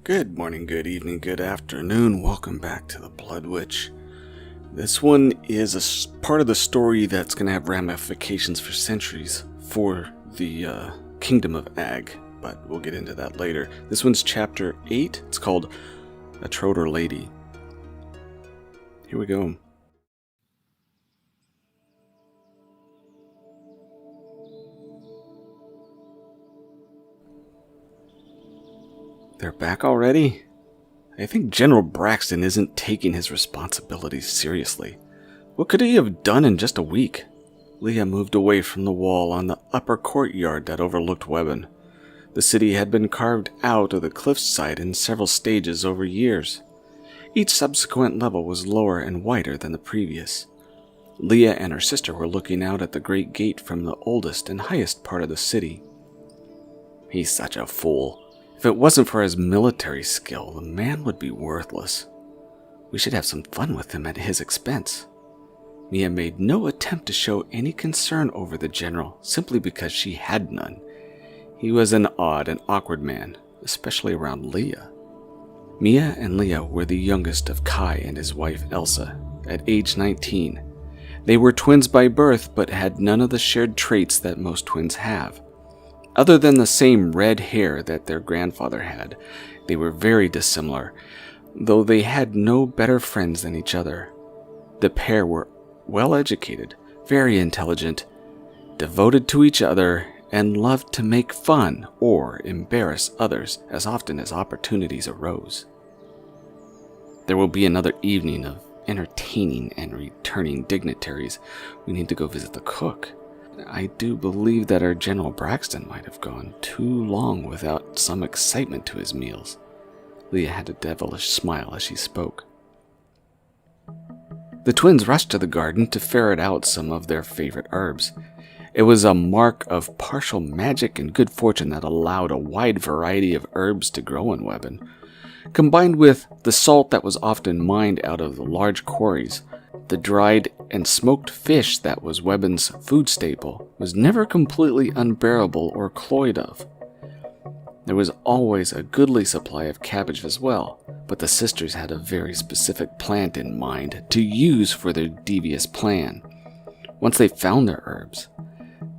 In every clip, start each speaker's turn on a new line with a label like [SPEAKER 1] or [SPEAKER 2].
[SPEAKER 1] Good morning, good evening, good afternoon. Welcome back to the Blood Witch. This one is a part of the story that's going to have ramifications for centuries for the Kingdom of Ag, but we'll get into that later. This one's chapter 8. It's called A Trodaer Lady. Here we go. They're back already? I think General Braxton isn't taking his responsibilities seriously. What could he have done in just a week? Leah moved away from the wall on the upper courtyard that overlooked Webben. The city had been carved out of the cliffside in several stages over years. Each subsequent level was lower and wider than the previous. Leah and her sister were looking out at the great gate from the oldest and highest part of the city. He's such a fool. If it wasn't for his military skill, the man would be worthless. We should have some fun with him at his expense. Mia made no attempt to show any concern over the general, simply because she had none. He was an odd and awkward man, especially around Leah. Mia and Leah were the youngest of Kai and his wife Elsa, at age 19. They were twins by birth, but had none of the shared traits that most twins have. Other than the same red hair that their grandfather had, they were very dissimilar, though they had no better friends than each other. The pair were well educated, very intelligent, devoted to each other, and loved to make fun or embarrass others as often as opportunities arose. There will be another evening of entertaining and returning dignitaries. We need to go visit the cook. I do believe that our General Braxton might have gone too long without some excitement to his meals. Leah had a devilish smile as she spoke. The twins rushed to the garden to ferret out some of their favorite herbs. It was a mark of partial magic and good fortune that allowed a wide variety of herbs to grow in Webben. Combined with the salt that was often mined out of the large quarries, the dried and smoked fish that was Webben's food staple was never completely unbearable or cloyed of. There was always a goodly supply of cabbage as well, but the sisters had a very specific plant in mind to use for their devious plan. Once they found their herbs,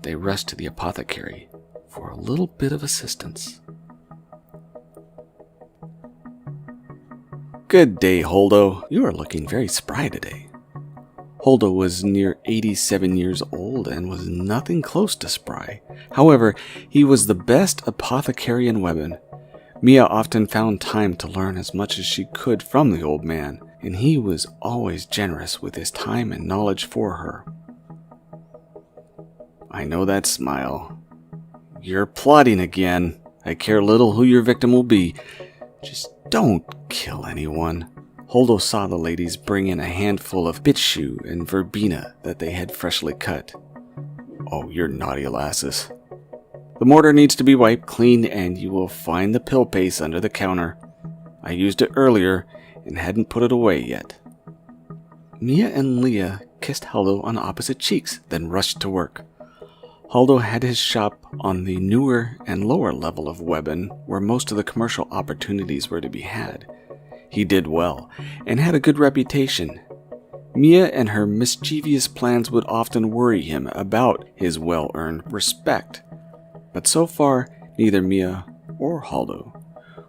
[SPEAKER 1] they rushed to the apothecary for a little bit of assistance. Good day, Holdo. You are looking very spry today. Holdo was near 87 years old and was nothing close to spry. However, he was the best apothecary in Webben. Mia often found time to learn as much as she could from the old man, and he was always generous with his time and knowledge for her. I know that smile. You're plotting again. I care little who your victim will be. Just don't kill anyone. Holdo saw the ladies bring in a handful of bitshu and verbena that they had freshly cut. Oh, you're naughty lasses. The mortar needs to be wiped clean, and you will find the pill paste under the counter. I used it earlier and hadn't put it away yet. Mia and Leah kissed Holdo on opposite cheeks, then rushed to work. Holdo had his shop on the newer and lower level of Webben, where most of the commercial opportunities were to be had. He did well, and had a good reputation. Mia and her mischievous plans would often worry him about his well-earned respect, but so far neither Mia or Holdo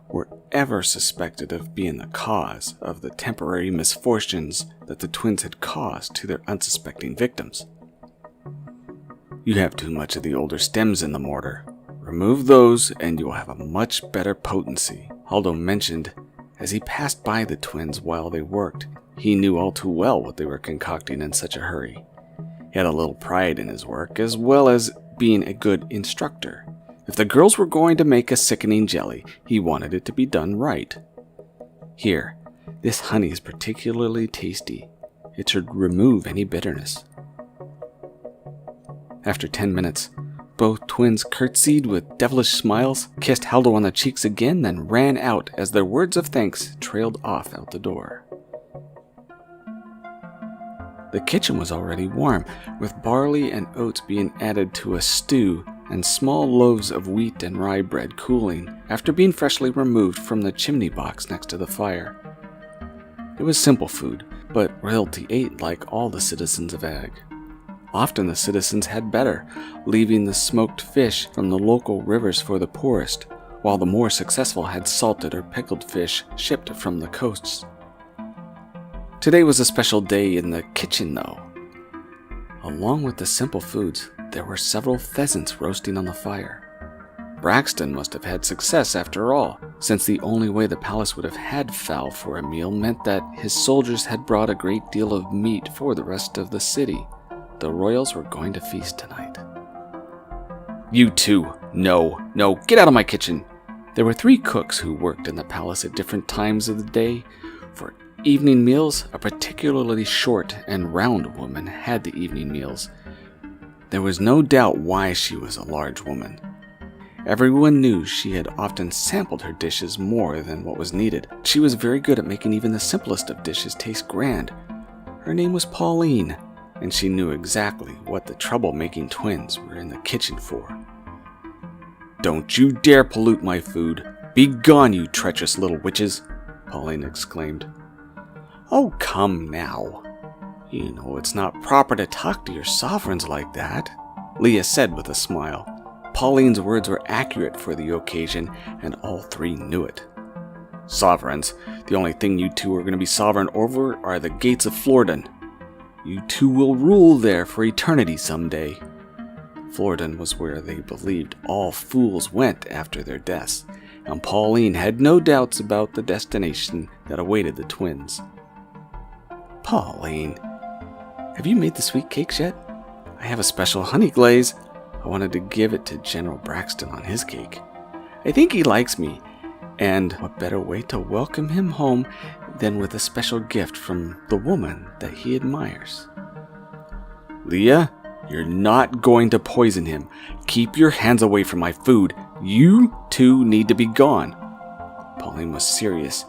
[SPEAKER 1] were ever suspected of being the cause of the temporary misfortunes that the twins had caused to their unsuspecting victims. You have too much of the older stems in the mortar. Remove those and you will have a much better potency, Holdo mentioned as he passed by the twins while they worked. He knew all too well what they were concocting in such a hurry. He had a little pride in his work, as well as being a good instructor. If the girls were going to make a sickening jelly, he wanted it to be done right. Here, this honey is particularly tasty. It should remove any bitterness. After 10 minutes, both twins curtsied with devilish smiles, kissed Holdo on the cheeks again, then ran out as their words of thanks trailed off out the door. The kitchen was already warm, with barley and oats being added to a stew and small loaves of wheat and rye bread cooling after being freshly removed from the chimney box next to the fire. It was simple food, but royalty ate like all the citizens of Ag. Often the citizens had better, leaving the smoked fish from the local rivers for the poorest, while the more successful had salted or pickled fish shipped from the coasts. Today was a special day in the kitchen, though. Along with the simple foods, there were several pheasants roasting on the fire. Braxton must have had success after all, since the only way the palace would have had fowl for a meal meant that his soldiers had brought a great deal of meat for the rest of the city. The royals were going to feast tonight. You two, no, get out of my kitchen. There were 3 cooks who worked in the palace at different times of the day. For evening meals, a particularly short and round woman had the evening meals. There was no doubt why she was a large woman. Everyone knew she had often sampled her dishes more than what was needed. She was very good at making even the simplest of dishes taste grand. Her name was Pauline, and she knew exactly what the trouble-making twins were in the kitchen for. "Don't you dare pollute my food! Be gone, you treacherous little witches!" Pauline exclaimed. "Oh, come now. You know it's not proper to talk to your sovereigns like that," Leah said with a smile. Pauline's words were accurate for the occasion, and all 3 knew it. "Sovereigns? The only thing you 2 are going to be sovereign over are the gates of Florden. You 2 will rule there for eternity someday." Florden was where they believed all fools went after their deaths, and Pauline had no doubts about the destination that awaited the twins. "Pauline, have you made the sweet cakes yet? I have a special honey glaze. I wanted to give it to General Braxton on his cake. I think he likes me, and what better way to welcome him home than with a special gift from the woman that he admires." "Leah, you're not going to poison him. Keep your hands away from my food. You 2 need to be gone." Pauline was serious,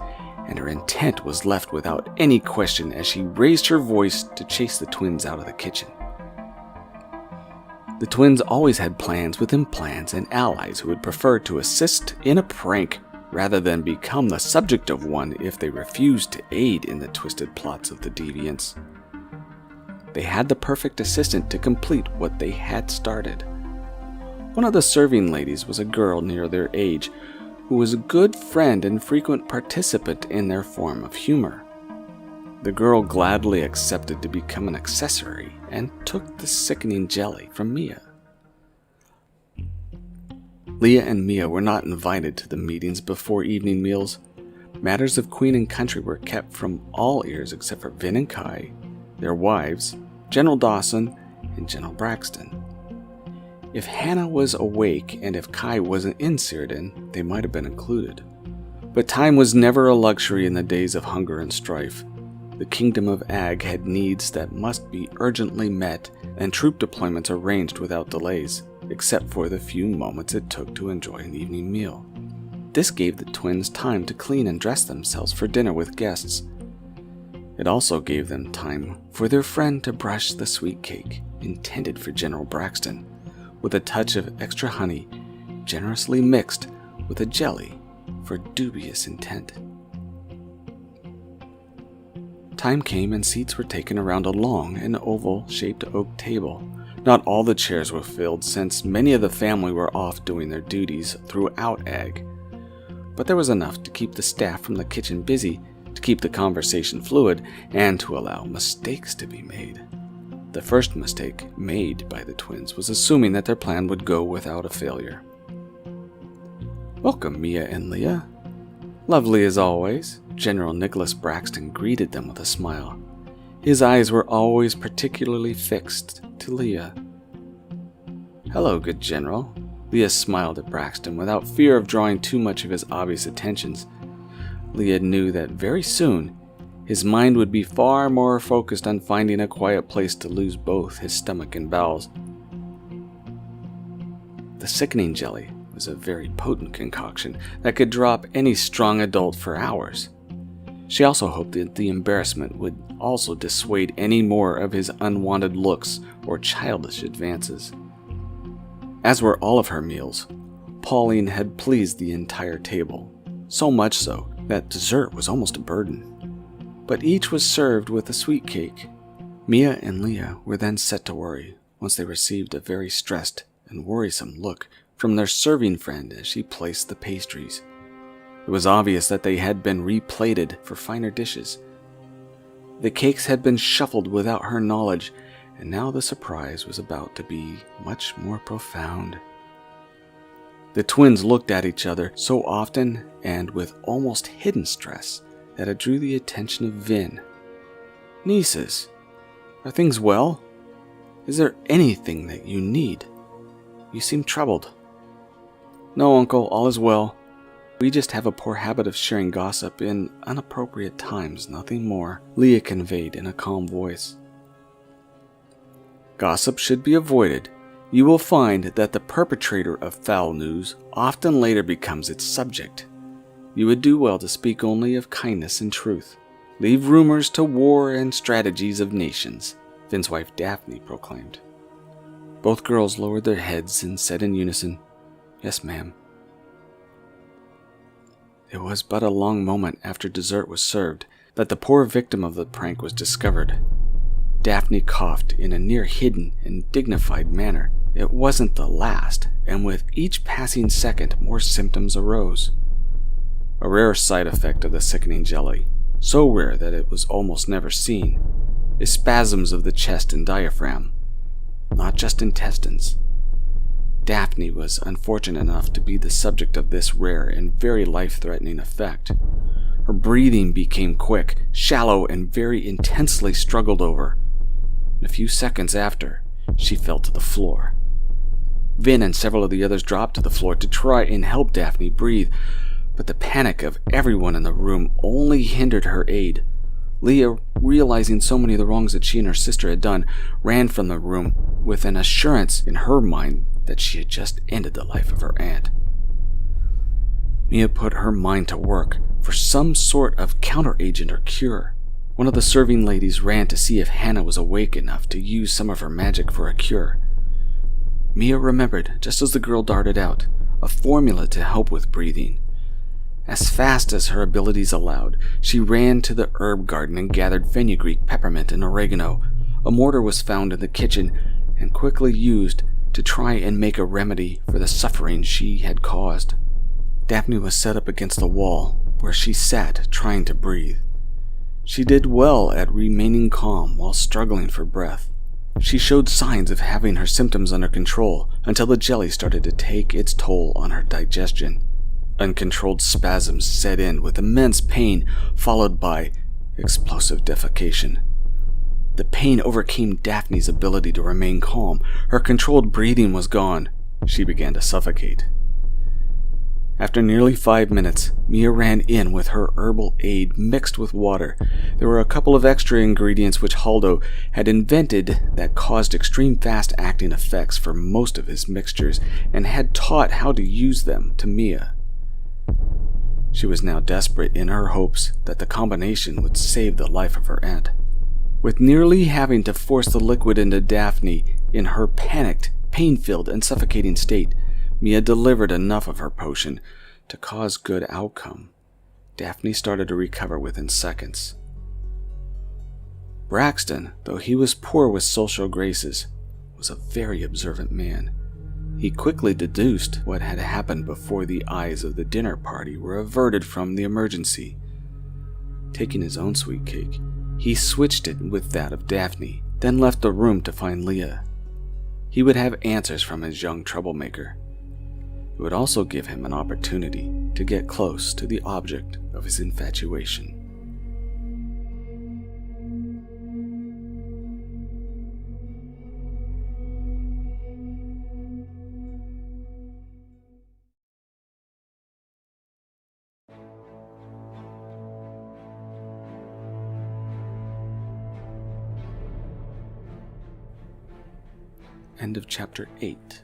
[SPEAKER 1] and her intent was left without any question as she raised her voice to chase the twins out of the kitchen. The twins always had plans within plans and allies who would prefer to assist in a prank rather than become the subject of one if they refused to aid in the twisted plots of the deviants. They had the perfect assistant to complete what they had started. One of the serving ladies was a girl near their age who was a good friend and frequent participant in their form of humor. The girl gladly accepted to become an accessory and took the sickening jelly from Mia. Leah and Mia were not invited to the meetings before evening meals. Matters of Queen and country were kept from all ears except for Vin and Kai, their wives, General Dawson, and General Braxton. If Hannah was awake and if Kai wasn't in Círdan, they might have been included. But time was never a luxury in the days of hunger and strife. The kingdom of Ag had needs that must be urgently met, and troop deployments arranged without delays, except for the few moments it took to enjoy an evening meal. This gave the twins time to clean and dress themselves for dinner with guests. It also gave them time for their friend to brush the sweet cake intended for General Braxton, with a touch of extra honey, generously mixed with a jelly for dubious intent. Time came and seats were taken around a long and oval-shaped oak table. Not all the chairs were filled, since many of the family were off doing their duties throughout Ag. But there was enough to keep the staff from the kitchen busy, to keep the conversation fluid, and to allow mistakes to be made. The first mistake made by the twins was assuming that their plan would go without a failure. "Welcome, Mia and Leah. Lovely as always," General Nicholas Braxton greeted them with a smile. His eyes were always particularly fixed to Leah. "Hello, good General." Leah smiled at Braxton without fear of drawing too much of his obvious attentions. Leah knew that very soon his mind would be far more focused on finding a quiet place to lose both his stomach and bowels. The sickening jelly was a very potent concoction that could drop any strong adult for hours. She also hoped that the embarrassment would also dissuade any more of his unwanted looks or childish advances. as were all of her meals. Pauline had pleased the entire table, so much so that dessert was almost a burden. But each was served with a sweet cake. Mia and Leah were then set to worry once they received a very stressed and worrisome look from their serving friend as she placed the pastries. It was obvious that they had been replated for finer dishes. The cakes had been shuffled without her knowledge, and now the surprise was about to be much more profound. The twins looked at each other so often and with almost hidden stress that it drew the attention of Vin. "Nieces, are things well? Is there anything that you need? You seem troubled." "No, Uncle, all is well. We just have a poor habit of sharing gossip in inappropriate times, nothing more," Leah conveyed in a calm voice. "Gossip should be avoided. You will find that the perpetrator of foul news often later becomes its subject. You would do well to speak only of kindness and truth. Leave rumors to war and strategies of nations," Vin's wife Daphne proclaimed. Both girls lowered their heads and said in unison, "Yes, ma'am." It was but a long moment after dessert was served that the poor victim of the prank was discovered. Daphne coughed in a near-hidden and dignified manner. It wasn't the last, and with each passing second more symptoms arose. A rare side effect of the sickening jelly, so rare that it was almost never seen, is spasms of the chest and diaphragm, not just intestines. Daphne was unfortunate enough to be the subject of this rare and very life-threatening effect. Her breathing became quick, shallow, and very intensely struggled over. In a few seconds after, she fell to the floor. Vin and several of the others dropped to the floor to try and help Daphne breathe, but the panic of everyone in the room only hindered her aid. Leah, realizing so many of the wrongs that she and her sister had done, ran from the room with an assurance in her mind that she had just ended the life of her aunt. Mia put her mind to work for some sort of counteragent or cure. One of the serving ladies ran to see if Hannah was awake enough to use some of her magic for a cure. Mia remembered, just as the girl darted out, a formula to help with breathing. As fast as her abilities allowed, she ran to the herb garden and gathered fenugreek, peppermint, and oregano. A mortar was found in the kitchen and quickly used to try and make a remedy for the suffering she had caused. Daphne was set up against the wall, where she sat trying to breathe. She did well at remaining calm while struggling for breath. She showed signs of having her symptoms under control until the jelly started to take its toll on her digestion. Uncontrolled spasms set in with immense pain, followed by explosive defecation. The pain overcame Daphne's ability to remain calm. Her controlled breathing was gone. She began to suffocate. After nearly 5 minutes, Mia ran in with her herbal aid mixed with water. There were a couple of extra ingredients which Haldo had invented that caused extreme fast-acting effects for most of his mixtures and had taught how to use them to Mia. She was now desperate in her hopes that the combination would save the life of her aunt. With nearly having to force the liquid into Daphne in her panicked, pain-filled, and suffocating state, Mia delivered enough of her potion to cause good outcome. Daphne started to recover within seconds. Braxton, though he was poor with social graces, was a very observant man. He quickly deduced what had happened before the eyes of the dinner party were averted from the emergency. Taking his own sweet cake, he switched it with that of Daphne, then left the room to find Leah. He would have answers from his young troublemaker. It would also give him an opportunity to get close to the object of his infatuation. End of chapter 8.